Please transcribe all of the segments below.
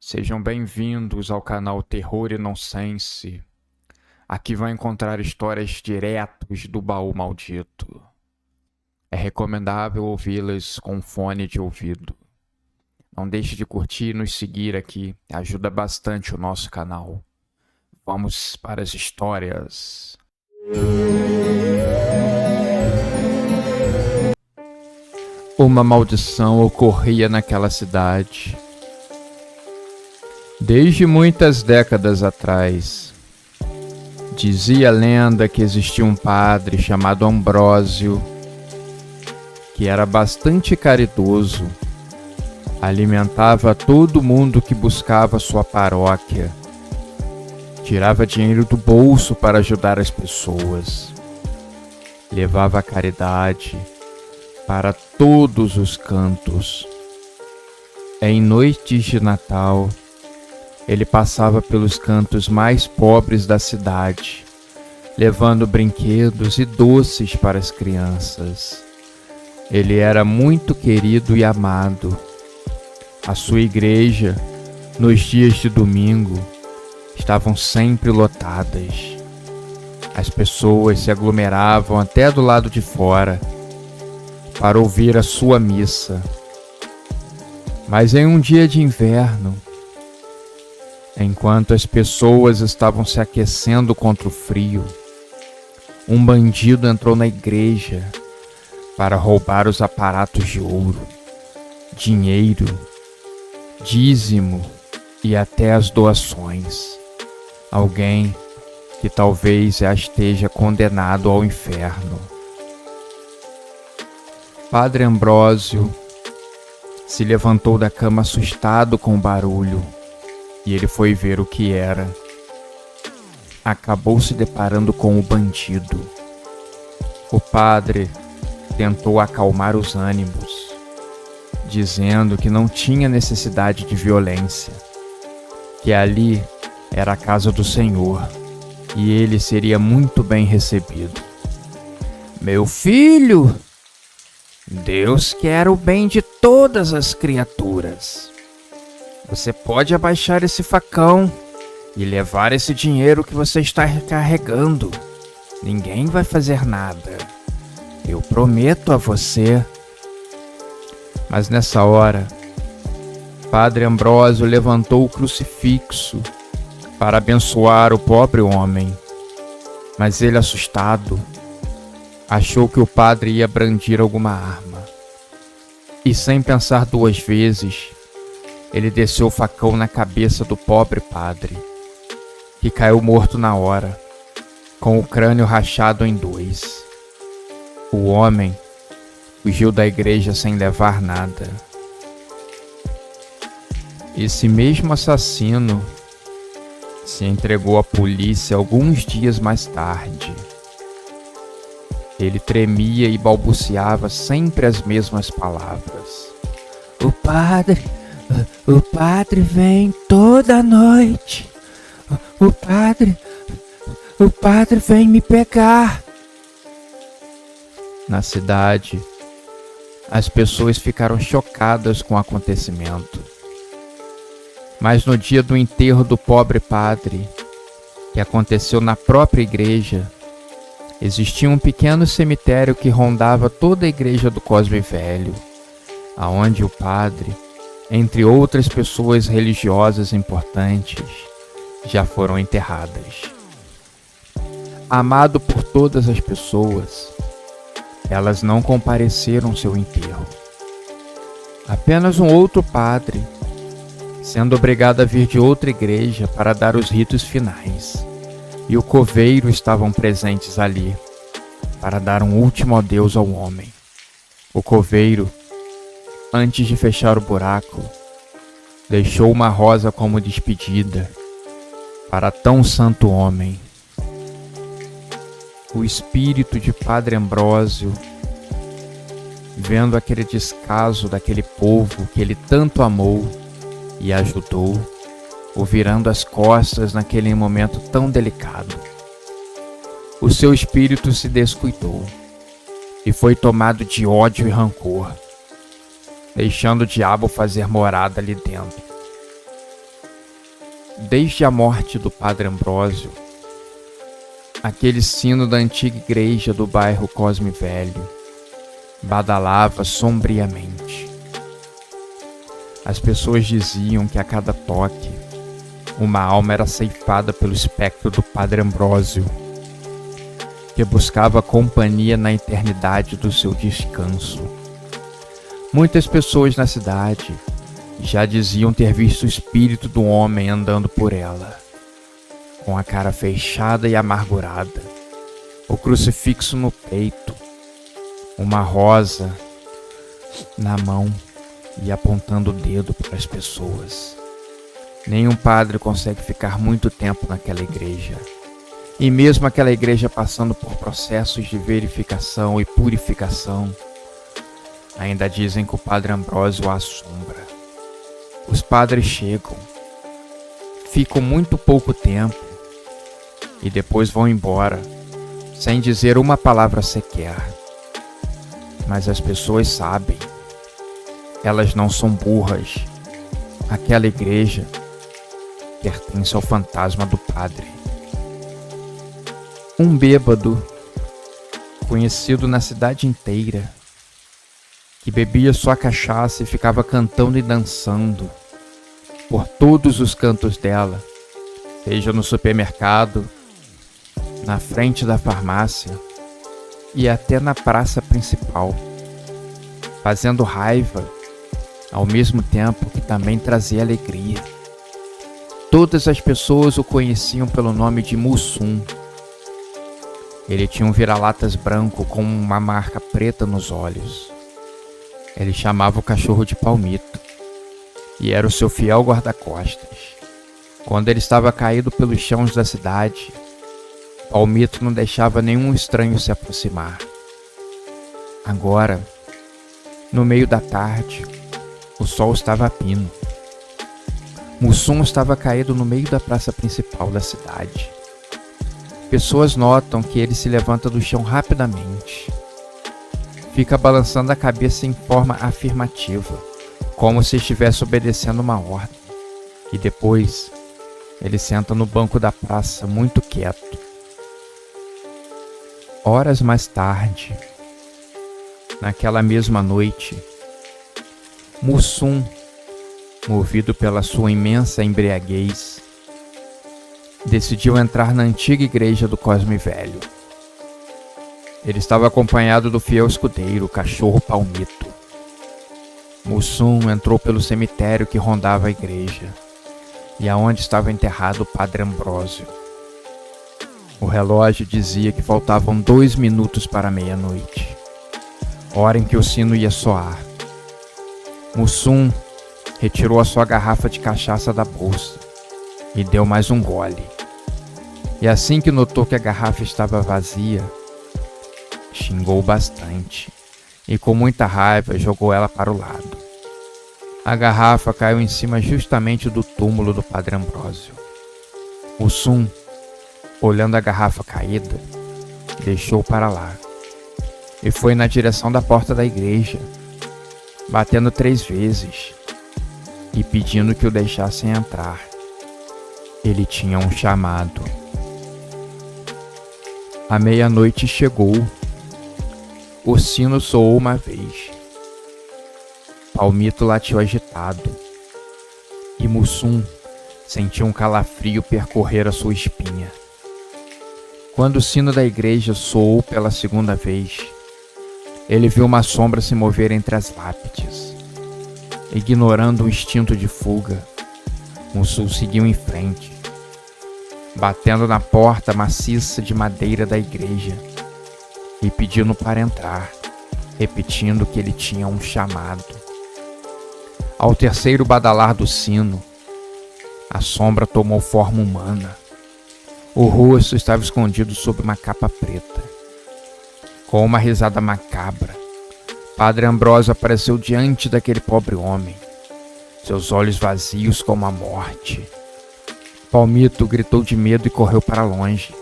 Sejam bem-vindos ao canal Terror e Nonsense. Aqui vai encontrar histórias diretos do baú maldito. É recomendável ouvi-las com fone de ouvido. Não deixe de curtir e nos seguir aqui, ajuda bastante o nosso canal. Vamos para as histórias. Uma maldição ocorria naquela cidade. Desde muitas décadas atrás, dizia a lenda que existia um padre chamado Ambrósio, que era bastante caridoso, alimentava todo mundo que buscava sua paróquia, tirava dinheiro do bolso para ajudar as pessoas, levava a caridade para todos os cantos. Em noites de Natal, ele passava pelos cantos mais pobres da cidade, levando brinquedos e doces para as crianças. Ele era muito querido e amado. A sua igreja, nos dias de domingo, estavam sempre lotadas. As pessoas se aglomeravam até do lado de fora para ouvir a sua missa. Mas em um dia de inverno, enquanto as pessoas estavam se aquecendo contra o frio, um bandido entrou na igreja para roubar os aparatos de ouro, dinheiro, dízimo e até as doações. Alguém que talvez já esteja condenado ao inferno. Padre Ambrósio se levantou da cama assustado com o barulho. E ele foi ver o que era. Acabou se deparando com o bandido. O padre tentou acalmar os ânimos, dizendo que não tinha necessidade de violência, que ali era a casa do Senhor e ele seria muito bem recebido. Meu filho, Deus quer o bem de todas as criaturas. Você pode abaixar esse facão e levar esse dinheiro que você está carregando. Ninguém vai fazer nada. Eu prometo a você. Mas nessa hora, Padre Ambrósio levantou o crucifixo para abençoar o pobre homem. Mas ele, assustado, achou que o padre ia brandir alguma arma. E sem pensar duas vezes, ele desceu o facão na cabeça do pobre padre, que caiu morto na hora, com o crânio rachado em dois. O homem fugiu da igreja sem levar nada. Esse mesmo assassino se entregou à polícia alguns dias mais tarde. Ele tremia e balbuciava sempre as mesmas palavras. O padre vem toda noite. O padre vem me pegar. Na cidade, as pessoas ficaram chocadas com o acontecimento. Mas no dia do enterro do pobre padre, que aconteceu na própria igreja, existia um pequeno cemitério que rondava toda a igreja do Cosme Velho, aonde o padre, entre outras pessoas religiosas importantes, já foram enterradas. Amado por todas as pessoas, elas não compareceram ao seu enterro. Apenas um outro padre, sendo obrigado a vir de outra igreja para dar os ritos finais, e o coveiro estavam presentes ali, para dar um último adeus ao homem. O coveiro, antes de fechar o buraco, deixou uma rosa como despedida para tão santo homem. O espírito de Padre Ambrósio, vendo aquele descaso daquele povo que ele tanto amou e ajudou, o virando as costas naquele momento tão delicado. O seu espírito se descuidou e foi tomado de ódio e rancor, deixando o diabo fazer morada ali dentro. Desde a morte do Padre Ambrósio, aquele sino da antiga igreja do bairro Cosme Velho badalava sombriamente. As pessoas diziam que a cada toque, uma alma era ceifada pelo espectro do Padre Ambrósio, que buscava companhia na eternidade do seu descanso. Muitas pessoas na cidade já diziam ter visto o espírito do homem andando por ela, com a cara fechada e amargurada, o crucifixo no peito, uma rosa na mão e apontando o dedo para as pessoas. Nenhum padre consegue ficar muito tempo naquela igreja. E mesmo aquela igreja passando por processos de verificação e purificação, ainda dizem que o Padre Ambrósio a assombra. Os padres chegam, ficam muito pouco tempo e depois vão embora, sem dizer uma palavra sequer. Mas as pessoas sabem, elas não são burras. Aquela igreja pertence ao fantasma do padre. Um bêbado, conhecido na cidade inteira, que bebia sua cachaça e ficava cantando e dançando por todos os cantos dela, seja no supermercado, na frente da farmácia e até na praça principal, fazendo raiva, ao mesmo tempo que também trazia alegria. Todas as pessoas o conheciam pelo nome de Mussum. Ele tinha um vira-latas branco com uma marca preta nos olhos. Ele chamava o cachorro de Palmito e era o seu fiel guarda-costas. Quando ele estava caído pelos chãos da cidade, Palmito não deixava nenhum estranho se aproximar. Agora, no meio da tarde, o sol estava a pino. Mussum estava caído no meio da praça principal da cidade. Pessoas notam que ele se levanta do chão rapidamente. Fica balançando a cabeça em forma afirmativa, como se estivesse obedecendo uma ordem. E depois, ele senta no banco da praça muito quieto. Horas mais tarde, naquela mesma noite, Mussum, movido pela sua imensa embriaguez, decidiu entrar na antiga igreja do Cosme Velho. Ele estava acompanhado do fiel escudeiro, o cachorro Palmito. Mussum entrou pelo cemitério que rondava a igreja e aonde estava enterrado o Padre Ambrósio. O relógio dizia que faltavam 2 minutos para meia-noite, hora em que o sino ia soar. Mussum retirou a sua garrafa de cachaça da bolsa e deu mais um gole. E assim que notou que a garrafa estava vazia, xingou bastante e com muita raiva jogou ela para o lado. A garrafa caiu em cima justamente do túmulo do Padre Ambrósio. Mussum, olhando a garrafa caída, deixou para lá e foi na direção da porta da igreja, batendo 3 vezes e pedindo que o deixassem entrar. Ele tinha um chamado. A meia-noite chegou. O sino soou uma vez. Palmito latiu agitado. E Mussum sentiu um calafrio percorrer a sua espinha. Quando o sino da igreja soou pela segunda vez, ele viu uma sombra se mover entre as lápides. Ignorando o instinto de fuga, Mussum seguiu em frente, batendo na porta maciça de madeira da igreja e pedindo para entrar, repetindo que ele tinha um chamado. Ao terceiro badalar do sino, a sombra tomou forma humana. O rosto estava escondido sob uma capa preta. Com uma risada macabra, Padre Ambrósio apareceu diante daquele pobre homem, seus olhos vazios como a morte. Palmito gritou de medo e correu para longe,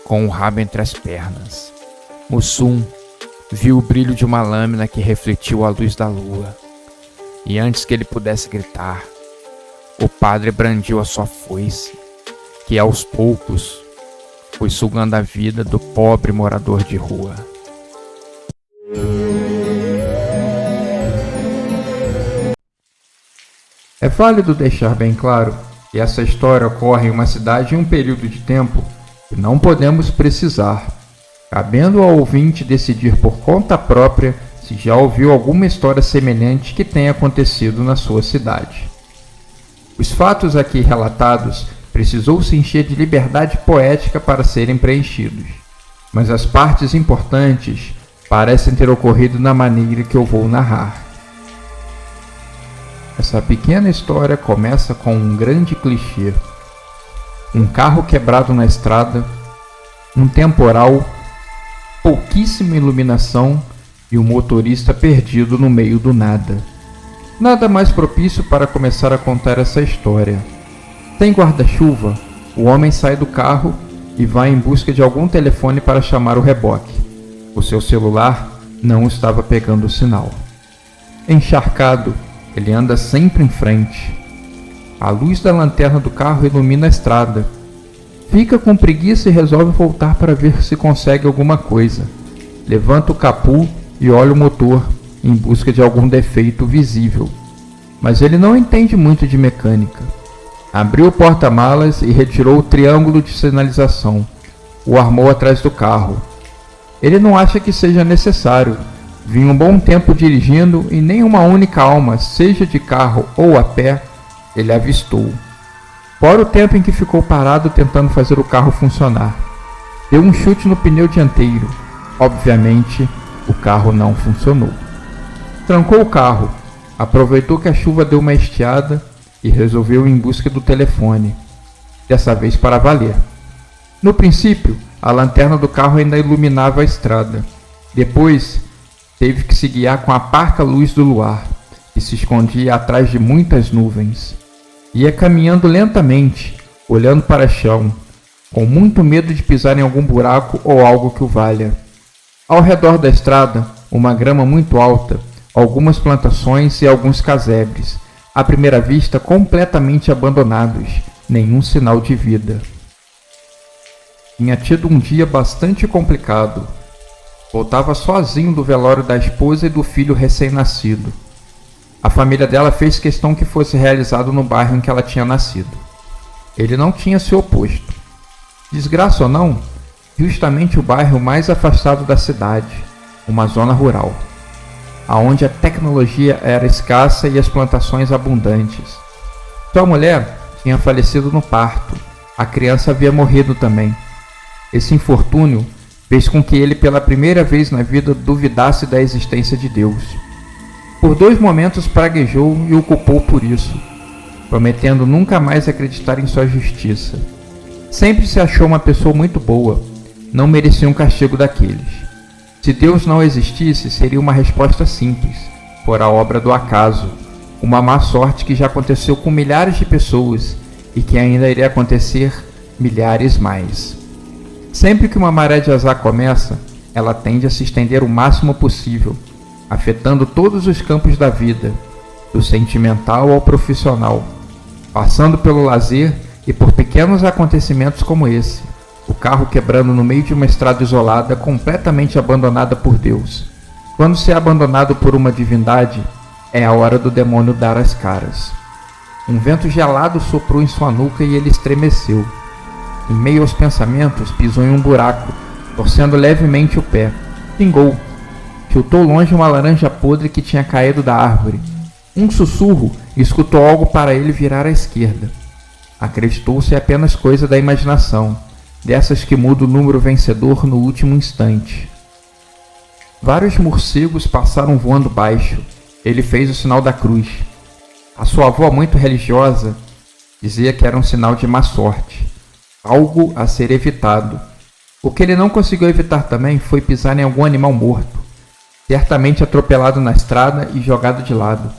com o rabo entre as pernas. Mussum viu o brilho de uma lâmina que refletiu a luz da lua, e antes que ele pudesse gritar, O padre brandiu a sua foice, que aos poucos foi sugando a vida do pobre morador de rua. É válido deixar bem claro que essa história ocorre em uma cidade em um período de tempo que não podemos precisar, cabendo ao ouvinte decidir por conta própria se já ouviu alguma história semelhante que tenha acontecido na sua cidade. Os fatos aqui relatados precisou se encher de liberdade poética para serem preenchidos, mas as partes importantes parecem ter ocorrido na maneira que eu vou narrar. Essa pequena história começa com um grande clichê. Um carro quebrado na estrada, um temporal, pouquíssima iluminação e o motorista perdido no meio do nada. Nada mais propício para começar a contar essa história. Sem guarda-chuva, o homem sai do carro e vai em busca de algum telefone para chamar o reboque. O seu celular não estava pegando o sinal. Encharcado, ele anda sempre em frente. A luz da lanterna do carro ilumina a estrada. Fica com preguiça e resolve voltar para ver se consegue alguma coisa. Levanta o capô e olha o motor em busca de algum defeito visível. Mas ele não entende muito de mecânica. Abriu o porta-malas e retirou o triângulo de sinalização. O armou atrás do carro. Ele não acha que seja necessário. Vinha um bom tempo dirigindo e nem uma única alma, seja de carro ou a pé, ele avistou. Fora o tempo em que ficou parado tentando fazer o carro funcionar. Deu um chute no pneu dianteiro. Obviamente, o carro não funcionou. Trancou o carro, aproveitou que a chuva deu uma estiada e resolveu ir em busca do telefone. Dessa vez para valer. No princípio, a lanterna do carro ainda iluminava a estrada. Depois, teve que se guiar com a parca luz do luar, que se escondia atrás de muitas nuvens. Ia caminhando lentamente, olhando para o chão, com muito medo de pisar em algum buraco ou algo que o valha. Ao redor da estrada, uma grama muito alta, algumas plantações e alguns casebres, à primeira vista completamente abandonados, nenhum sinal de vida. Tinha tido um dia bastante complicado. Voltava sozinho do velório da esposa e do filho recém-nascido. A família dela fez questão que fosse realizado no bairro em que ela tinha nascido. Ele não tinha se oposto. Desgraça ou não, justamente o bairro mais afastado da cidade, uma zona rural, aonde a tecnologia era escassa e as plantações abundantes. Sua mulher tinha falecido no parto. A criança havia morrido também. Esse infortúnio fez com que ele pela primeira vez na vida duvidasse da existência de Deus. Por 2 momentos praguejou e o culpou por isso, prometendo nunca mais acreditar em sua justiça. Sempre se achou uma pessoa muito boa, não merecia um castigo daqueles. Se Deus não existisse, seria uma resposta simples, por a obra do acaso, uma má sorte que já aconteceu com milhares de pessoas e que ainda iria acontecer milhares mais. Sempre que uma maré de azar começa, ela tende a se estender o máximo possível, afetando todos os campos da vida, do sentimental ao profissional, passando pelo lazer e por pequenos acontecimentos como esse, o carro quebrando no meio de uma estrada isolada completamente abandonada por Deus. Quando se é abandonado por uma divindade, é a hora do demônio dar as caras. Um vento gelado soprou em sua nuca e ele estremeceu. Em meio aos pensamentos, pisou em um buraco, torcendo levemente o pé. Pingou. Chutou longe uma laranja podre que tinha caído da árvore. Um sussurro e escutou algo para ele virar à esquerda. Acreditou ser apenas coisa da imaginação, dessas que muda o número vencedor no último instante. Vários morcegos passaram voando baixo. Ele fez o sinal da cruz. A sua avó, muito religiosa, dizia que era um sinal de má sorte, algo a ser evitado. O que ele não conseguiu evitar também foi pisar em algum animal morto, certamente atropelado na estrada e jogado de lado.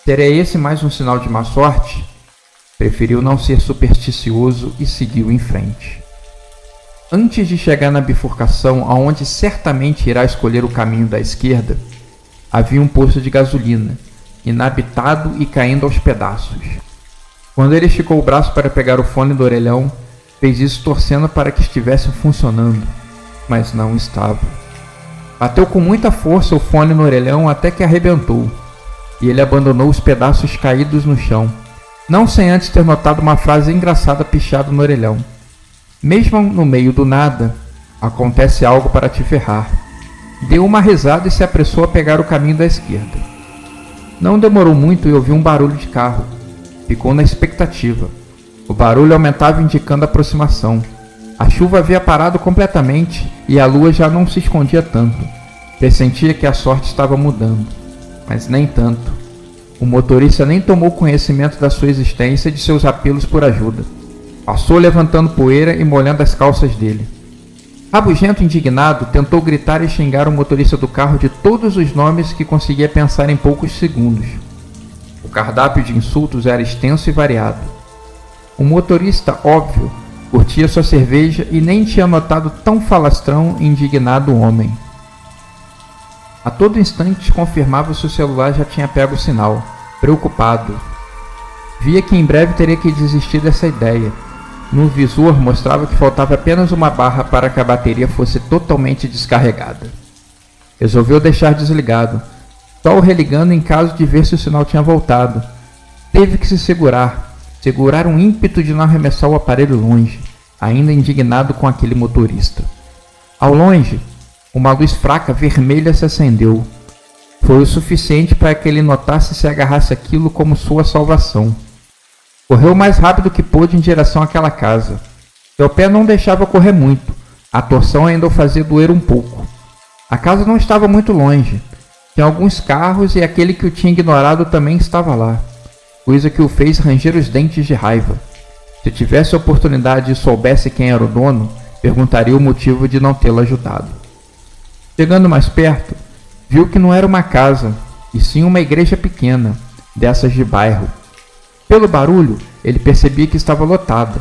Seria esse mais um sinal de má sorte? Preferiu não ser supersticioso e seguiu em frente. Antes de chegar na bifurcação, aonde certamente irá escolher o caminho da esquerda, havia um posto de gasolina, inabitado e caindo aos pedaços. Quando ele esticou o braço para pegar o fone do orelhão, fez isso torcendo para que estivesse funcionando, mas não estava. Bateu com muita força o fone no orelhão até que arrebentou, e ele abandonou os pedaços caídos no chão, não sem antes ter notado uma frase engraçada pichada no orelhão. Mesmo no meio do nada, acontece algo para te ferrar. Deu uma risada e se apressou a pegar o caminho da esquerda. Não demorou muito e ouviu um barulho de carro. Ficou na expectativa. O barulho aumentava indicando a aproximação. A chuva havia parado completamente e a lua já não se escondia tanto. Pressentia que a sorte estava mudando, mas nem tanto. O motorista nem tomou conhecimento da sua existência e de seus apelos por ajuda. Passou levantando poeira e molhando as calças dele. Rabugento e indignado, tentou gritar e xingar o motorista do carro de todos os nomes que conseguia pensar em poucos segundos. O cardápio de insultos era extenso e variado. O motorista, óbvio, curtia sua cerveja e nem tinha notado tão falastrão e indignado homem. A todo instante confirmava se o celular já tinha pego o sinal, preocupado. Via que em breve teria que desistir dessa ideia. No visor mostrava que faltava apenas uma barra para que a bateria fosse totalmente descarregada. Resolveu deixar desligado, só o religando em caso de ver se o sinal tinha voltado. Teve que se segurar um ímpeto de não arremessar o aparelho longe, ainda indignado com aquele motorista. Ao longe, uma luz fraca vermelha se acendeu. Foi o suficiente para que ele notasse e se agarrasse àquilo como sua salvação. Correu o mais rápido que pôde em direção àquela casa. Seu pé não deixava correr muito. A torção ainda o fazia doer um pouco. A casa não estava muito longe. Tinha alguns carros e aquele que o tinha ignorado também estava lá, coisa que o fez ranger os dentes de raiva. Se tivesse a oportunidade e soubesse quem era o dono, perguntaria o motivo de não tê-lo ajudado. Chegando mais perto, viu que não era uma casa, e sim uma igreja pequena, dessas de bairro. Pelo barulho, ele percebia que estava lotada.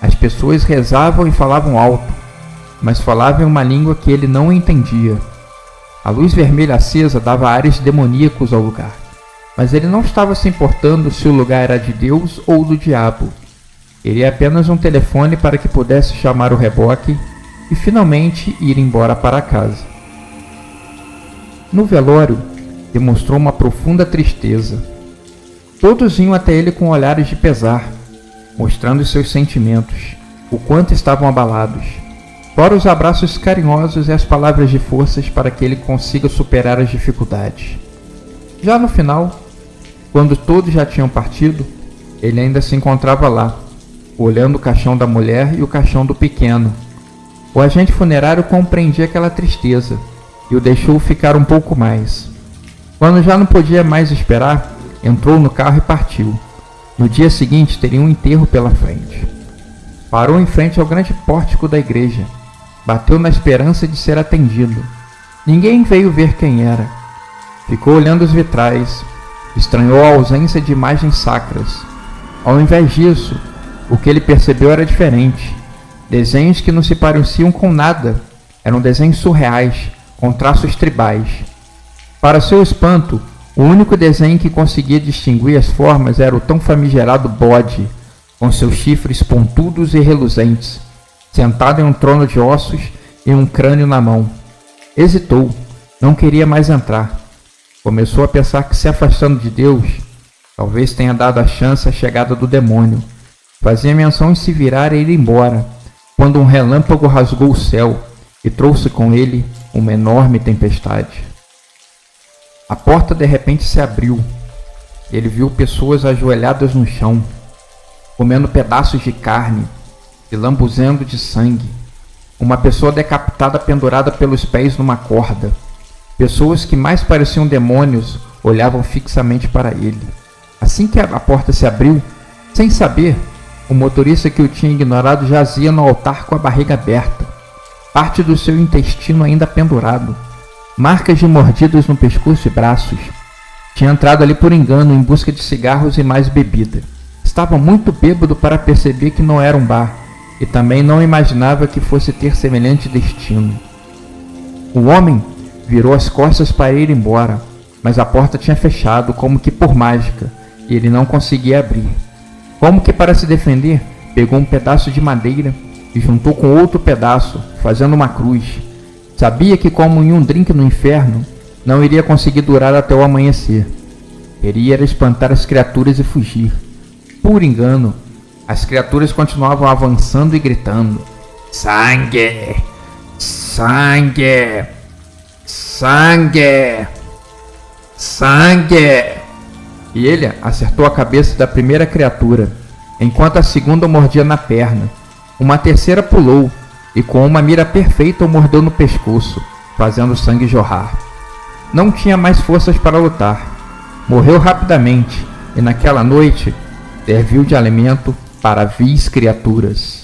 As pessoas rezavam e falavam alto, mas falavam em uma língua que ele não entendia. A luz vermelha acesa dava ares demoníacos ao lugar, mas ele não estava se importando se o lugar era de Deus ou do diabo. Queria apenas um telefone para que pudesse chamar o reboque e finalmente ir embora para casa. No velório, demonstrou uma profunda tristeza. Todos iam até ele com olhares de pesar, mostrando seus sentimentos, o quanto estavam abalados, fora os abraços carinhosos e as palavras de forças para que ele consiga superar as dificuldades. Já no final, quando todos já tinham partido, ele ainda se encontrava lá, olhando o caixão da mulher e o caixão do pequeno. O agente funerário compreendia aquela tristeza e o deixou ficar um pouco mais. Quando já não podia mais esperar, entrou no carro e partiu. No dia seguinte teria um enterro pela frente. Parou em frente ao grande pórtico da igreja. Bateu na esperança de ser atendido. Ninguém veio ver quem era. Ficou olhando os vitrais. Estranhou a ausência de imagens sacras. Ao invés disso, o que ele percebeu era diferente. Desenhos que não se pareciam com nada. Eram desenhos surreais, com traços tribais. Para seu espanto, o único desenho que conseguia distinguir as formas era o tão famigerado bode, com seus chifres pontudos e reluzentes, sentado em um trono de ossos e um crânio na mão. Hesitou, não queria mais entrar. Começou a pensar que, se afastando de Deus, talvez tenha dado a chance à chegada do demônio. Fazia menção em se virar e ir embora, quando um relâmpago rasgou o céu e trouxe com ele uma enorme tempestade. A porta de repente se abriu. Ele viu pessoas ajoelhadas no chão, comendo pedaços de carne e lambuzendo de sangue. Uma pessoa decapitada pendurada pelos pés numa corda. Pessoas que mais pareciam demônios olhavam fixamente para ele. Assim que a porta se abriu, sem saber, o motorista que o tinha ignorado jazia no altar com a barriga aberta, parte do seu intestino ainda pendurado, marcas de mordidas no pescoço e braços. Tinha entrado ali por engano em busca de cigarros e mais bebida. Estava muito bêbado para perceber que não era um bar, e também não imaginava que fosse ter semelhante destino. O homem virou as costas para ir embora, mas a porta tinha fechado como que por mágica, e ele não conseguia abrir. Como que para se defender, pegou um pedaço de madeira e juntou com outro pedaço, fazendo uma cruz. Sabia que, como em um drink no inferno, não iria conseguir durar até o amanhecer. Queria era espantar as criaturas e fugir. Por engano, as criaturas continuavam avançando e gritando: sangue! Sangue! Sangue! Sangue! E ele acertou a cabeça da primeira criatura, enquanto a segunda o mordia na perna. Uma terceira pulou e, com uma mira perfeita, o mordeu no pescoço, fazendo o sangue jorrar. Não tinha mais forças para lutar. Morreu rapidamente e, naquela noite, serviu de alimento para vis criaturas.